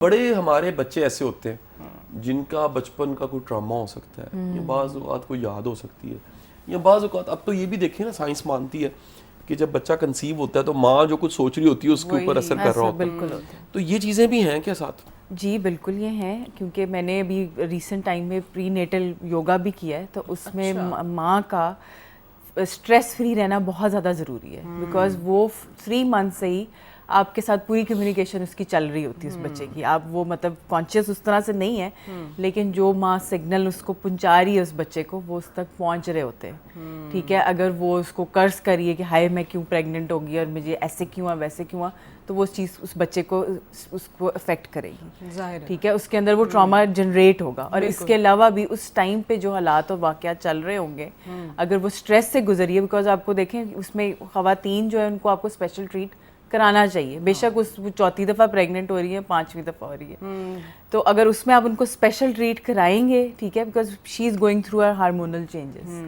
بڑے ہمارے بچے ایسے ہوتے ہیں جن کا بچپن کا کوئی ٹراما ہو سکتا ہے یا بعض اوقات کوئی یاد ہو سکتی ہے یا بعض اوقات اب تو یہ بھی دیکھیں نا سائنس مانتی ہے کہ جب بچہ کنسیو ہوتا ہے تو ماں جو کچھ سوچ رہی ہوتی ہے اس کے اوپر اثر کر رہا ہوتا ہے. تو یہ چیزیں بھی ہیں کیا ساتھ؟ جی بالکل یہ ہیں, کیونکہ میں نے ابھی ریسنٹ ٹائم میں پری نیٹل یوگا بھی کیا ہے, تو اس میں ماں کا اسٹریس فری رہنا بہت زیادہ ضروری ہے, بیکاز وہ 3 months سے ہی آپ کے ساتھ پوری کمیونیکیشن اس کی چل رہی ہوتی ہے اس بچے کی. آپ وہ مطلب کانشیس اس طرح سے نہیں ہے, لیکن جو ماں سگنل اس کو پہنچا رہی ہے اس بچے کو وہ اس تک پہنچ رہے ہوتے ہیں. ٹھیک ہے, اگر وہ اس کو کرس کریے کہ ہائے میں کیوں پریگننٹ ہوگی اور مجھے ایسے کیوں ہے ویسے کیوں ہے, تو وہ چیز اس بچے کو اس کو افیکٹ کرے گی. ٹھیک ہے, اس کے اندر وہ ٹراما جنریٹ ہوگا. اور اس کے علاوہ بھی اس ٹائم پہ جو حالات اور واقعات چل رہے ہوں گے, اگر وہ اسٹریس سے گزریے, بیکاز آپ کو دیکھیں اس میں خواتین جو ہے ان کو آپ کو اسپیشل ٹریٹ کرانا چاہیے, بے شک اس 4تھی دفعہ پریگننٹ ہو رہی ہے 5ویں دفعہ ہو رہی ہے, تو اگر اس میں آپ ان کو اسپیشل ٹریٹ کرائیں گے, ٹھیک ہے, because she is going through Hare hormonal changes,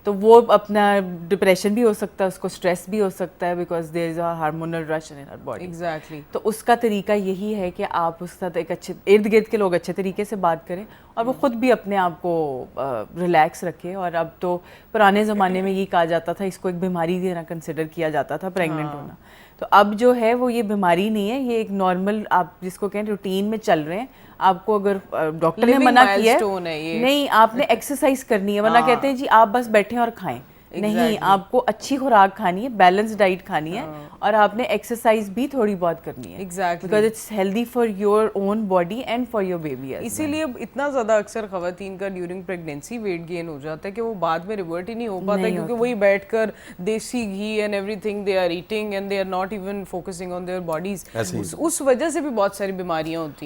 تو وہ اپنا ڈپریشن بھی ہو سکتا ہے, اس کو اسٹریس بھی ہو سکتا ہے, because there is a hormonal rush in Hare body. Exactly. تو اس کا طریقہ یہی ہے کہ آپ اس کے ساتھ ایک اچھے ارد گرد کے لوگ اچھے طریقے سے بات کریں, اور وہ خود بھی اپنے آپ کو ریلیکس رکھے. اور اب تو پرانے زمانے میں یہ کہا جاتا تھا, اس کو ایک بیماری دینا کنسیڈر کیا جاتا تھا پریگننٹ ہونا, تو اب جو ہے وہ یہ بیماری نہیں ہے, یہ ایک نارمل آپ جس کو کہیں روٹین میں چل رہے ہیں. آپ کو اگر ڈاکٹر نے منع کیا ہے نہیں آپ نے ایکسرسائز کرنی ہے, ورنہ کہتے ہیں جی آپ بس بیٹھیں اور کھائیں, نہیں, آپ کو اچھی خوراک کھانی ہے, بیلنس ڈائٹ کھانی ہے, اور آپ نے ایکسرسائز بھی تھوڑی بہت کرنی ہے, because it's healthy for your own body and for your baby. اسی لیے اتنا زیادہ اکثر خواتین کا ڈیورنگ پریگنینسی ویٹ گین ہو جاتا ہے کہ وہ بعد میں ریورٹ ہی نہیں ہو پاتا, کیونکہ وہی بیٹھ کر دیسی گھی and everything they are eating and they are not even focusing on their bodies. اس وجہ سے بھی بہت ساری بیماریاں ہوتی ہیں.